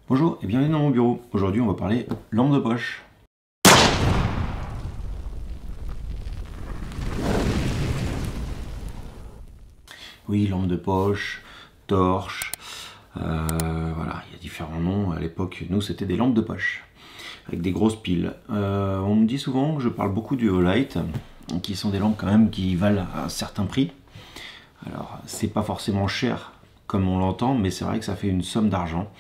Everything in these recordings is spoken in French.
Bonjour et bienvenue dans mon bureau. Aujourd'hui on va parler lampe de poche. Oui, lampe de poche, torche, voilà, il y a différents noms. À l'époque, nous c'était des lampes de poche, avec des grosses piles. On me dit souvent que je parle beaucoup du Olight, qui sont des lampes quand même qui valent un certain prix. Alors c'est pas forcément cher comme on l'entend, mais c'est vrai que ça fait une somme d'argent.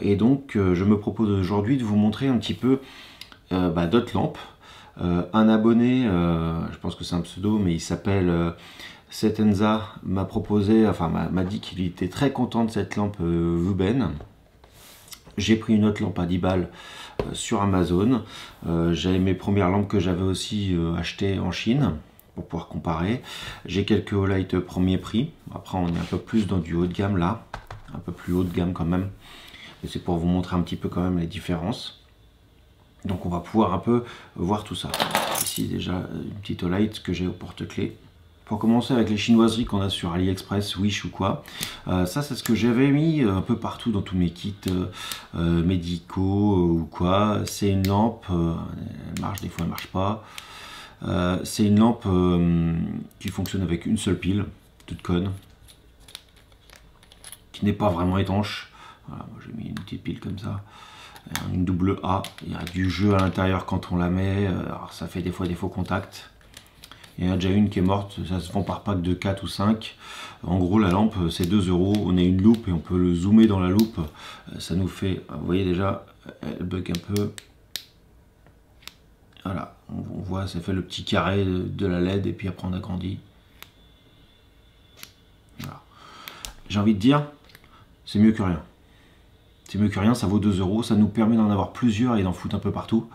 Et donc je me propose aujourd'hui de vous montrer un petit peu d'autres lampes. Un abonné, je pense que c'est un pseudo, mais il s'appelle Setenza, m'a proposé, enfin m'a dit qu'il était très content de cette lampe Wuben. J'ai pris une autre lampe à 10 balles sur Amazon. J'avais mes premières lampes que j'avais aussi achetées en Chine pour pouvoir comparer. J'ai quelques Olight premier prix. Après on est un peu plus dans du haut de gamme là, un peu plus haut de gamme quand même. C'est pour vous montrer un petit peu quand même les différences. Donc on va pouvoir un peu voir tout ça. Ici déjà une petite Olight que j'ai au porte-clés. Pour commencer avec les chinoiseries qu'on a sur AliExpress, Wish ou quoi. Ça c'est ce que j'avais mis un peu partout dans tous mes kits médicaux ou quoi. C'est une lampe, elle marche, des fois elle marche pas. C'est une lampe qui fonctionne avec une seule pile, toute conne. Qui n'est pas vraiment étanche. Voilà, moi j'ai mis une petite pile comme ça. Une double A, il y a du jeu à l'intérieur quand on la met, alors ça fait des fois des faux contacts. Il y en a déjà une qui est morte, ça se vend par pack de 4 ou 5. En gros la lampe c'est 2 €, on a une loupe et on peut le zoomer dans la loupe. Ça nous fait, vous voyez déjà, elle bug un peu. Voilà, on voit, ça fait le petit carré de la LED et puis après on agrandit. Voilà. J'ai envie de dire, c'est mieux que rien. C'est mieux que rien, ça vaut 2 €, ça nous permet d'en avoir plusieurs et d'en foutre un peu partout.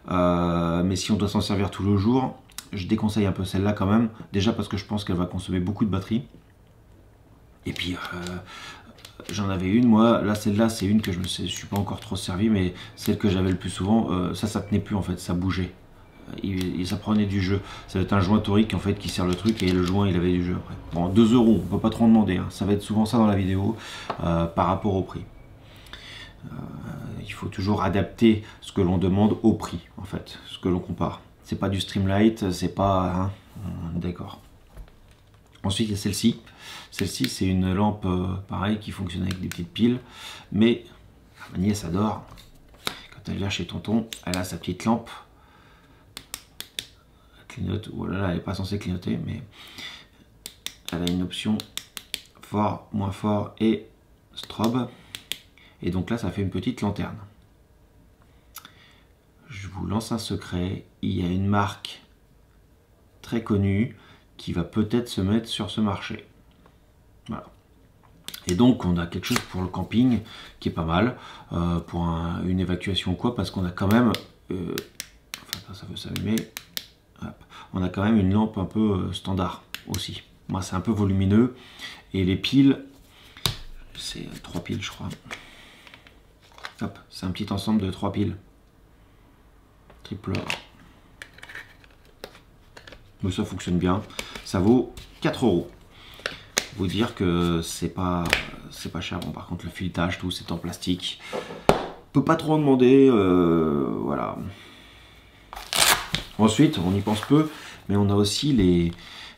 Mais si on doit s'en servir tout le jour, je déconseille un peu celle-là quand même. Déjà parce que je pense qu'elle va consommer beaucoup de batterie. Et puis j'en avais une, moi, là celle-là c'est une que je ne suis pas encore trop servi, mais celle que j'avais le plus souvent, ça tenait plus en fait, ça bougeait. Ça prenait du jeu. Ça va être un joint torique en fait qui sert le truc et le joint il avait du jeu après. Bon, 2 €, on peut pas trop en demander, hein. Ça va être souvent ça dans la vidéo par rapport au prix. Il faut toujours adapter ce que l'on demande au prix, en fait, ce que l'on compare. C'est pas du Streamlight, c'est pas... Hein, d'accord. Ensuite, il y a celle-ci. Celle-ci, c'est une lampe, pareil, qui fonctionne avec des petites piles. Mais ma nièce adore. Quand elle vient chez tonton, elle a sa petite lampe. Elle clignote. Oh là là, elle n'est pas censée clignoter, mais elle a une option fort, moins fort et strobe. Et donc là, ça fait une petite lanterne. Je vous lance un secret, il y a une marque très connue qui va peut-être se mettre sur ce marché. Voilà. Et donc on a quelque chose pour le camping qui est pas mal, pour une évacuation ou quoi, parce qu'on a quand même, enfin ça veut s'allumer, on a quand même une lampe un peu standard aussi. Moi c'est un peu volumineux, et les piles, c'est 3 piles je crois. Hop, c'est un petit ensemble de 3 piles. Triple A. Mais ça fonctionne bien. Ça vaut 4 €. Vous dire que c'est pas cher. Bon, par contre, le filetage, tout, c'est en plastique. On peut pas trop en demander. Voilà. Ensuite, on y pense peu, mais on a aussi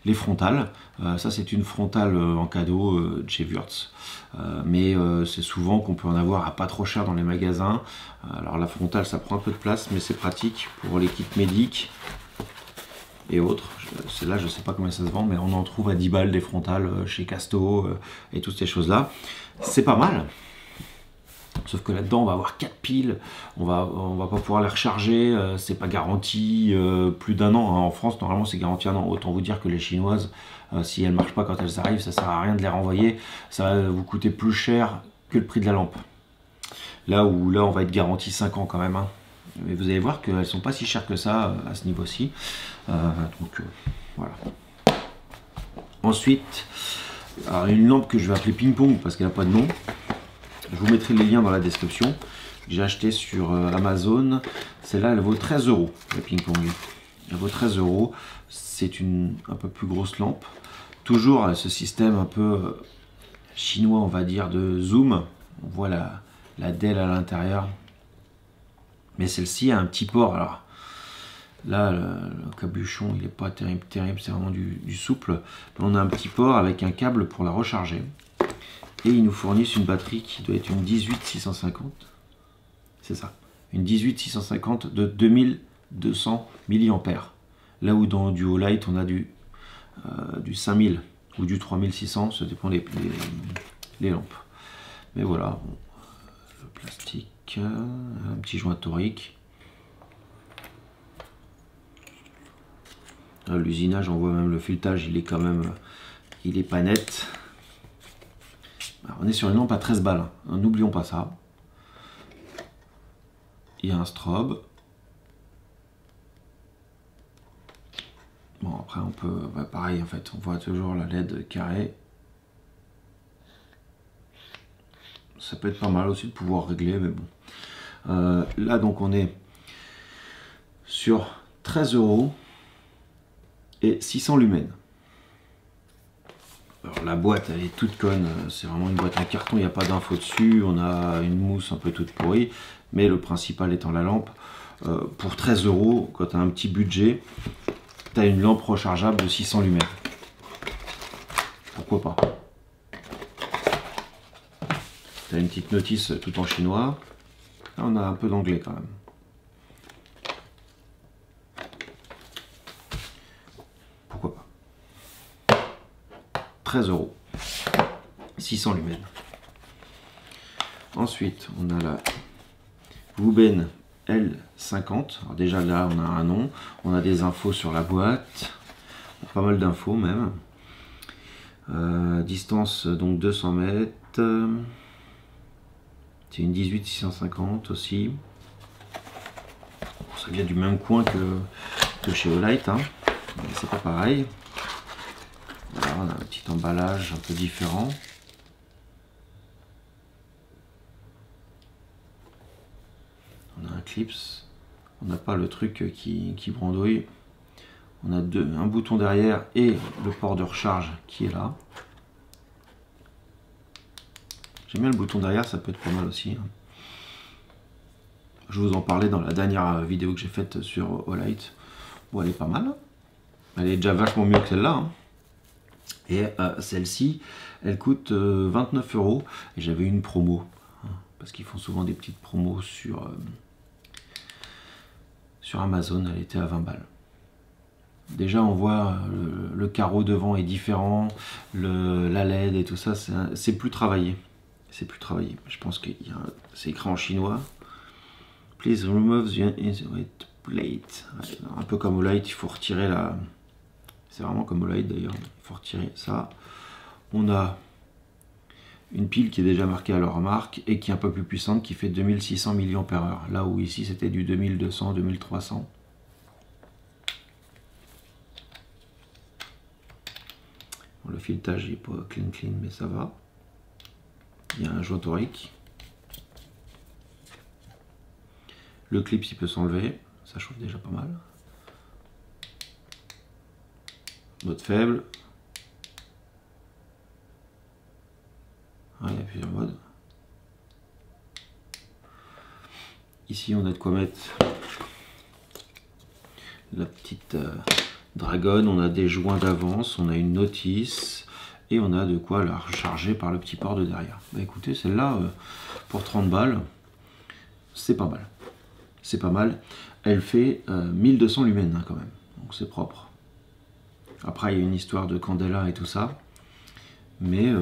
les frontales. Ça, c'est une frontale en cadeau de chez Wurtz. Mais c'est souvent qu'on peut en avoir à pas trop cher dans les magasins. Alors la frontale, ça prend un peu de place, mais c'est pratique pour les kits médics et autres. Celle-là, je sais pas combien ça se vend, mais on en trouve à 10 balles des frontales chez Casto et toutes ces choses-là. C'est pas mal. Sauf que là-dedans, on va avoir 4 piles, on va pas pouvoir les recharger, c'est pas garanti plus d'1 an. Hein. En France, normalement, c'est garanti 1 an. Autant vous dire que les chinoises, si elles marchent pas quand elles arrivent, ça sert à rien de les renvoyer. Ça va vous coûter plus cher que le prix de la lampe. Là où là, on va être garanti 5 ans quand même. Hein. Mais vous allez voir qu'elles sont pas si chères que ça à ce niveau-ci. Voilà. Ensuite, alors, une lampe que je vais appeler ping-pong parce qu'elle n'a pas de nom. Je vous mettrai les liens dans la description. J'ai acheté sur Amazon. Celle-là, elle vaut 13 €, la ping-pong. Elle vaut 13 €. C'est une un peu plus grosse lampe. Toujours ce système un peu chinois, on va dire, de zoom. On voit la DEL à l'intérieur. Mais celle-ci a un petit port. Alors là, le cabuchon, il n'est pas terrible, c'est vraiment du souple. Mais on a un petit port avec un câble pour la recharger. Et ils nous fournissent une batterie qui doit être une 18650. C'est ça. Une 18650 de 2200 mAh. Là où dans du Olight, on a du 5000 ou du 3600, ça dépend les lampes. Mais voilà, bon, le plastique, un petit joint torique. L'usinage, on voit même le filetage, il est quand même, il est pas net. Alors, on est sur une lampe à 13 balles, hein. N'oublions pas ça. Il y a un strobe. Bon, après on peut, bah, pareil en fait, on voit toujours la LED carrée. Ça peut être pas mal aussi de pouvoir régler, mais bon. Là donc on est sur 13 € et 600 lumens. Alors la boîte elle est toute conne, c'est vraiment une boîte en carton, il n'y a pas d'infos dessus, on a une mousse un peu toute pourrie, mais le principal étant la lampe. Pour 13 €, quand tu as un petit budget, tu as une lampe rechargeable de 600 lumens. Pourquoi pas? Tu as une petite notice tout en chinois. Là, on a un peu d'anglais quand même. Pourquoi pas? 13 €. 600 lumens. Ensuite, on a la Wooben L50. Alors déjà là, on a un nom. On a des infos sur la boîte. Pas mal d'infos même. Distance donc 200 mètres. C'est une 18650 aussi. Ça vient du même coin que chez Olight, hein. Mais c'est pas pareil. Voilà, on a un petit emballage un peu différent. On a un clips. On n'a pas le truc qui brandouille. On a un bouton derrière et le port de recharge qui est là. J'aime bien le bouton derrière, ça peut être pas mal aussi. Je vous en parlais dans la dernière vidéo que j'ai faite sur Olight. Bon, elle est pas mal. Elle est déjà vachement mieux que celle-là, hein. Et celle-ci, elle coûte 29 €. Et j'avais une promo, hein, parce qu'ils font souvent des petites promos sur Amazon. Elle était à 20 balles. Déjà, on voit le carreau devant est différent, la LED et tout ça, c'est plus travaillé. C'est plus travaillé. Je pense que c'est écrit en chinois. Please remove the insert plate. Un peu comme Olight, il faut retirer la. C'est vraiment comme Olight d'ailleurs. Il faut retirer ça. On a une pile qui est déjà marquée à leur marque et qui est un peu plus puissante, qui fait 2600 mAh. Là où ici c'était du 2200, 2300. Bon, le filetage n'est pas clean, mais ça va. Il y a un joint torique. Le clip il peut s'enlever, ça chauffe déjà pas mal. Mode faible. Ah, il y a plusieurs modes. Ici on a de quoi mettre la petite dragonne, on a des joints d'avance, on a une notice et on a de quoi la recharger par le petit port de derrière. Bah écoutez, celle-là pour 30 balles, c'est pas mal. C'est pas mal. Elle fait 1200 lumens hein, quand même, donc c'est propre. Après il y a une histoire de candela et tout ça, mais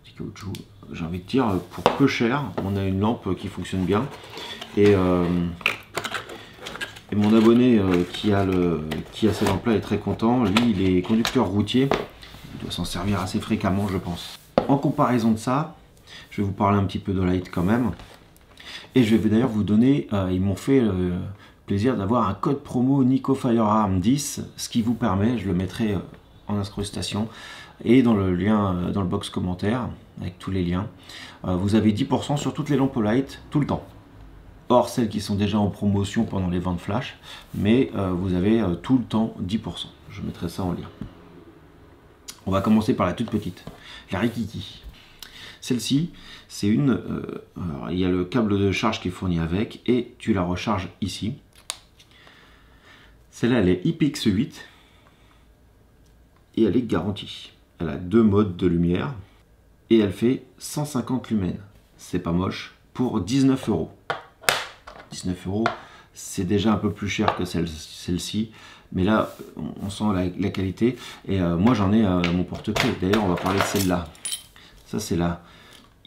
petit caoutchouc, j'ai envie de dire pour peu cher, on a une lampe qui fonctionne bien. Et mon abonné qui a cette lampe là est très content. Lui il est conducteur routier, il doit s'en servir assez fréquemment je pense. En comparaison de ça, je vais vous parler un petit peu d'Olight quand même. Et je vais d'ailleurs vous donner, ils m'ont fait le plaisir d'avoir un code promo Nico Firearm 10, ce qui vous permet, je le mettrai en incrustation et dans le lien, dans le box commentaire, avec tous les liens. Vous avez 10% sur toutes les lampes Olight, tout le temps. Hors celles qui sont déjà en promotion pendant les ventes flash, mais vous avez tout le temps 10%. Je mettrai ça en lien. On va commencer par la toute petite, la Rikiki. Celle-ci, c'est une... alors, il y a le câble de charge qui est fourni avec et tu la recharges ici. Celle-là, elle est IPX8 et elle est garantie. Elle a 2 modes de lumière et elle fait 150 lumens. C'est pas moche pour 19 €. 19 €, c'est déjà un peu plus cher que celle-ci. Mais là, on sent la qualité. Et moi, j'en ai à mon porte-clés. D'ailleurs, on va parler de celle-là. Ça, c'est la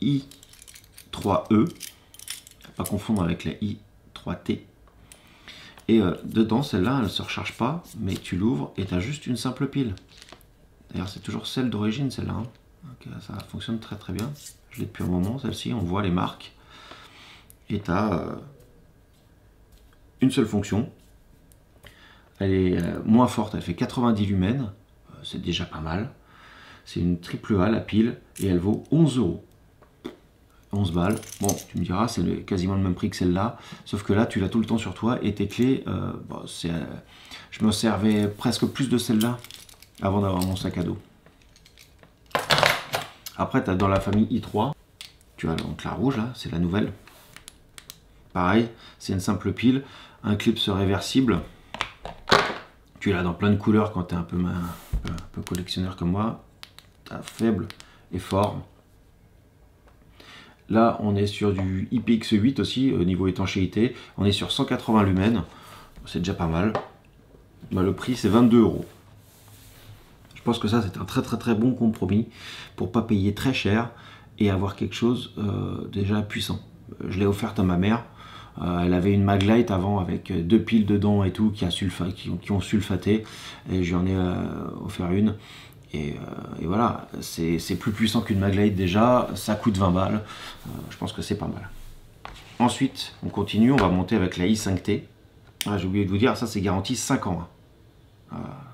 i3E. Pas confondre avec la i3T. Et dedans, celle-là, elle ne se recharge pas. Mais tu l'ouvres et tu as juste une simple pile. D'ailleurs, c'est toujours celle d'origine, celle-là. Hein. Donc, ça fonctionne très très bien. Je l'ai depuis un moment, celle-ci. On voit les marques. Et tu as une seule fonction. Elle est moins forte, elle fait 90 lumens, c'est déjà pas mal. C'est une triple A la pile et elle vaut 11 €. 11 balles. Bon, tu me diras, c'est quasiment le même prix que celle-là, sauf que là, tu l'as tout le temps sur toi et tes clés, je me servais presque plus de celle-là avant d'avoir mon sac à dos. Après, tu as dans la famille i3, tu as donc la rouge, là, c'est la nouvelle. Pareil, c'est une simple pile, un clip réversible. Tu l'as dans plein de couleurs quand tu es un peu collectionneur comme moi. Tu as faible et fort. Là, on est sur du IPX8 aussi, au niveau étanchéité. On est sur 180 lumens. C'est déjà pas mal. Bah, le prix, c'est 22 €. Je pense que ça, c'est un très bon compromis pour pas payer très cher et avoir quelque chose déjà puissant. Je l'ai offerte à ma mère. Elle avait une Maglite avant avec 2 piles dedans et tout qui ont sulfaté et j'en ai offert une et voilà, c'est plus puissant qu'une Maglite déjà, ça coûte 20 balles, je pense que c'est pas mal. Ensuite on continue, on va monter avec la i5T. J'ai oublié de vous dire, ça c'est garanti 5 ans.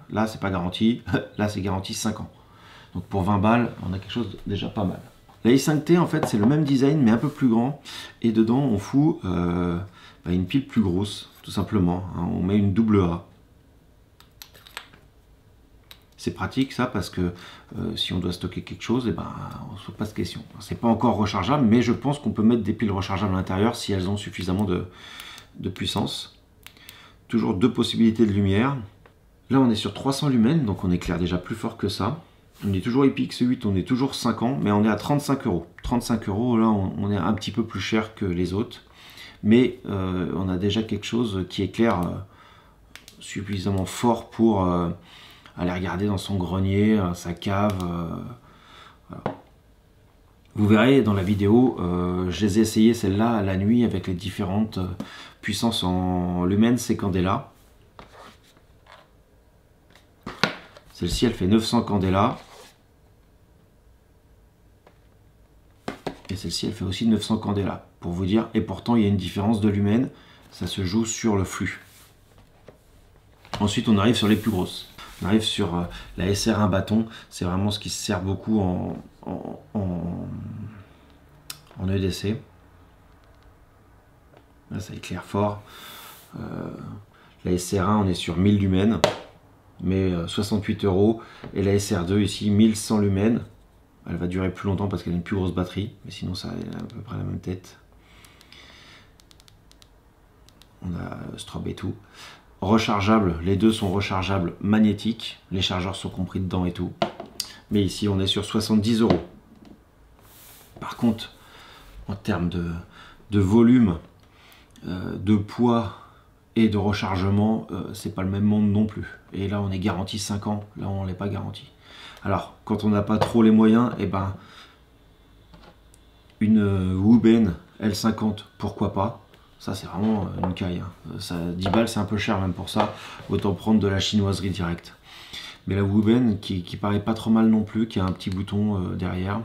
Là c'est pas garanti, là c'est garanti 5 ans. Donc pour 20 balles on a quelque chose déjà pas mal. La i5T, en fait, c'est le même design, mais un peu plus grand. Et dedans, on fout une pile plus grosse, tout simplement. Hein. On met une double A. C'est pratique, ça, parce que si on doit stocker quelque chose, on ne se pose pas de question. C'est pas encore rechargeable, mais je pense qu'on peut mettre des piles rechargeables à l'intérieur si elles ont suffisamment de puissance. Toujours 2 possibilités de lumière. Là, on est sur 300 lumens, donc on éclaire déjà plus fort que ça. On est toujours IPX8, on est toujours 5 ans, mais on est à 35 €. 35 €, là on est un petit peu plus cher que les autres. Mais on a déjà quelque chose qui éclaire suffisamment fort pour aller regarder dans son grenier, sa cave. Voilà. Vous verrez dans la vidéo, je les ai essayées celle-là la nuit avec les différentes puissances en lumens, c'est candela. Celle-ci, elle fait 900 candela. Et celle-ci, elle fait aussi 900 candela, pour vous dire. Et pourtant, il y a une différence de lumen. Ça se joue sur le flux. Ensuite, on arrive sur les plus grosses. On arrive sur la SR1 bâton. C'est vraiment ce qui se sert beaucoup en EDC. Là, ça éclaire fort. La SR1, on est sur 1000 lumens. Mais 68 €. Et la SR2 ici, 1100 lumens. Elle va durer plus longtemps parce qu'elle a une plus grosse batterie. Mais sinon, ça a à peu près la même tête. On a strobe et tout. Rechargeable, les deux sont rechargeables magnétiques. Les chargeurs sont compris dedans et tout. Mais ici, on est sur 70 €. Par contre, en termes de volume, de poids et de rechargement, c'est pas le même monde non plus. Et là, on est garanti 5 ans. Là, on n'est pas garanti. Alors, quand on n'a pas trop les moyens, une Wuben L50, pourquoi pas. Ça, c'est vraiment une caille. Hein. Ça, 10 balles, c'est un peu cher même pour ça. Autant prendre de la chinoiserie directe. Mais la Wuben, qui paraît pas trop mal non plus, qui a un petit bouton derrière.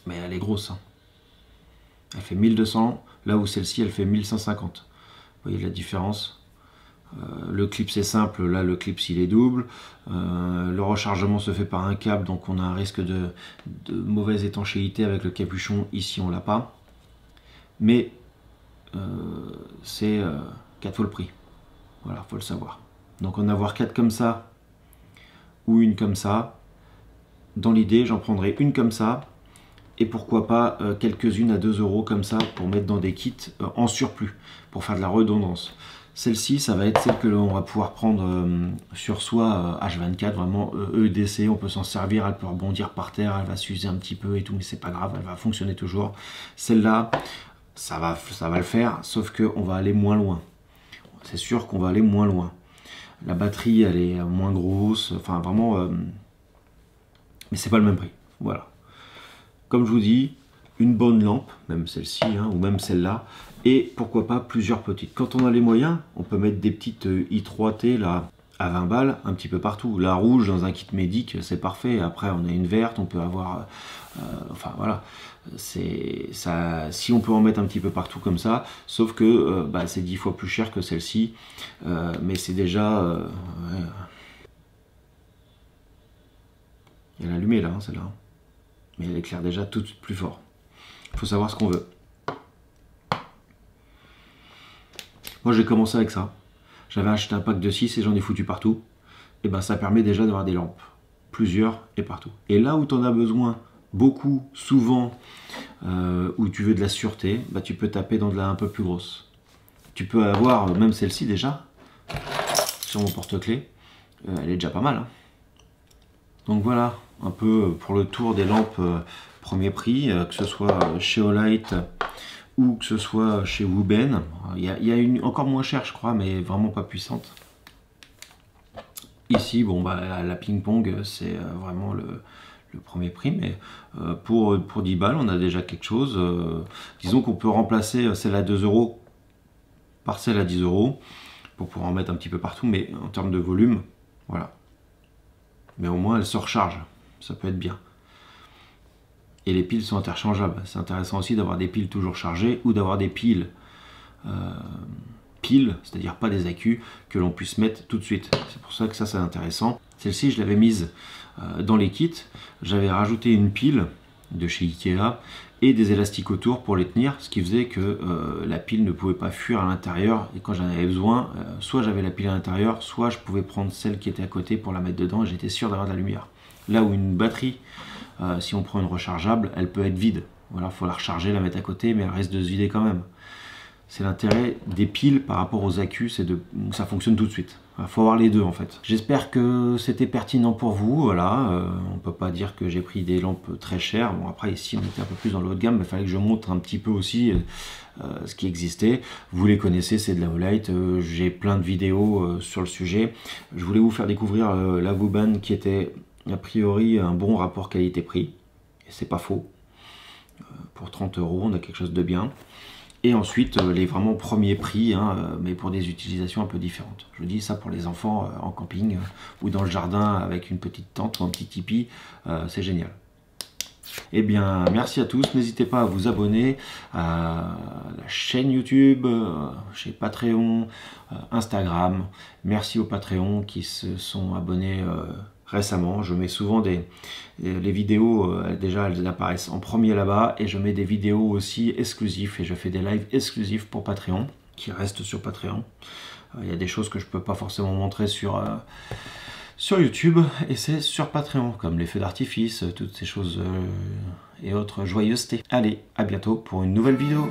Mais elle est grosse. Hein. Elle fait 1200, là où celle-ci, elle fait 1150. Vous voyez la différence. Le clip c'est simple, là le clip il est double. Le rechargement se fait par un câble, donc on a un risque de mauvaise étanchéité avec le capuchon. Ici on l'a pas. Mais c'est 4 fois le prix. Voilà, faut le savoir. Donc en avoir 4 comme ça ou une comme ça, dans l'idée j'en prendrai une comme ça et pourquoi pas quelques-unes à 2 € comme ça pour mettre dans des kits en surplus, pour faire de la redondance. Celle-ci, ça va être celle que l'on va pouvoir prendre sur soi H24, vraiment EDC, on peut s'en servir, elle peut rebondir par terre, elle va s'user un petit peu et tout, mais c'est pas grave, elle va fonctionner toujours. Celle-là, ça va le faire, sauf qu'on va aller moins loin. C'est sûr qu'on va aller moins loin. La batterie, elle est moins grosse, enfin vraiment, mais c'est pas le même prix, voilà. Comme je vous dis, une bonne lampe, même celle-ci, hein, ou même celle-là, et pourquoi pas plusieurs petites. Quand on a les moyens, on peut mettre des petites i3T là, à 20 balles un petit peu partout. La rouge dans un kit médic, c'est parfait. Après, on a une verte, on peut avoir... enfin voilà, ça, si on peut en mettre un petit peu partout comme ça, sauf que c'est 10 fois plus cher que celle-ci, mais c'est déjà... ouais. Elle est allumée là, hein, celle-là. Mais elle éclaire déjà tout plus fort. Il faut savoir ce qu'on veut. Moi j'ai commencé avec ça. J'avais acheté un pack de 6 et j'en ai foutu partout. Et ben ça permet déjà d'avoir des lampes. Plusieurs et partout. Et là où tu en as besoin, beaucoup, souvent, où tu veux de la sûreté, bah, tu peux taper dans de la un peu plus grosse. Tu peux avoir, même celle-ci déjà, sur mon porte-clés, elle est déjà pas mal. Hein. Donc voilà, un peu pour le tour des lampes premier prix, que ce soit chez Olight ou que ce soit chez Wooben. Il y a une encore moins chère, je crois, mais vraiment pas puissante. Ici, bon, la ping-pong, c'est vraiment le premier prix, mais pour 10 balles, on a déjà quelque chose. Disons qu'on peut remplacer celle à 2 € par celle à 10 € pour pouvoir en mettre un petit peu partout, mais en termes de volume, voilà. Mais au moins, elle se recharge, ça peut être bien. Et les piles sont interchangeables. C'est intéressant aussi d'avoir des piles toujours chargées ou d'avoir des piles, c'est-à-dire pas des accus, que l'on puisse mettre tout de suite. C'est pour ça que ça c'est intéressant. Celle-ci, je l'avais mise dans les kits. J'avais rajouté une pile de chez Ikea et des élastiques autour pour les tenir, ce qui faisait que la pile ne pouvait pas fuir à l'intérieur. Et quand j'en avais besoin, soit j'avais la pile à l'intérieur, soit je pouvais prendre celle qui était à côté pour la mettre dedans et j'étais sûr d'avoir de la lumière. Là où une batterie, si on prend une rechargeable, elle peut être vide. Voilà, il faut la recharger, la mettre à côté, mais elle reste de se vider quand même. C'est l'intérêt des piles par rapport aux accus, c'est que ça fonctionne tout de suite. Il faut avoir les deux en fait. J'espère que c'était pertinent pour vous. Voilà, on ne peut pas dire que j'ai pris des lampes très chères. Bon, après ici on était un peu plus dans le haut de gamme, mais il fallait que je montre un petit peu aussi ce qui existait. Vous les connaissez, c'est de la Olight. J'ai plein de vidéos sur le sujet. Je voulais vous faire découvrir la Wooben qui était a priori un bon rapport qualité-prix. Et c'est pas faux. Pour 30 €, on a quelque chose de bien. Et ensuite, les vraiment premiers prix, hein, mais pour des utilisations un peu différentes. Je dis ça pour les enfants en camping ou dans le jardin avec une petite tente ou un petit tipi, c'est génial. Eh bien, merci à tous. N'hésitez pas à vous abonner à la chaîne YouTube, chez Patreon, Instagram. Merci aux Patreons qui se sont abonnés récemment. Je mets souvent les vidéos, déjà elles apparaissent en premier là-bas, et je mets des vidéos aussi exclusives, et je fais des lives exclusifs pour Patreon, qui restent sur Patreon. Il y a des choses que je ne peux pas forcément montrer sur YouTube, et c'est sur Patreon, comme les feux d'artifice, toutes ces choses et autres joyeusetés. Allez, à bientôt pour une nouvelle vidéo.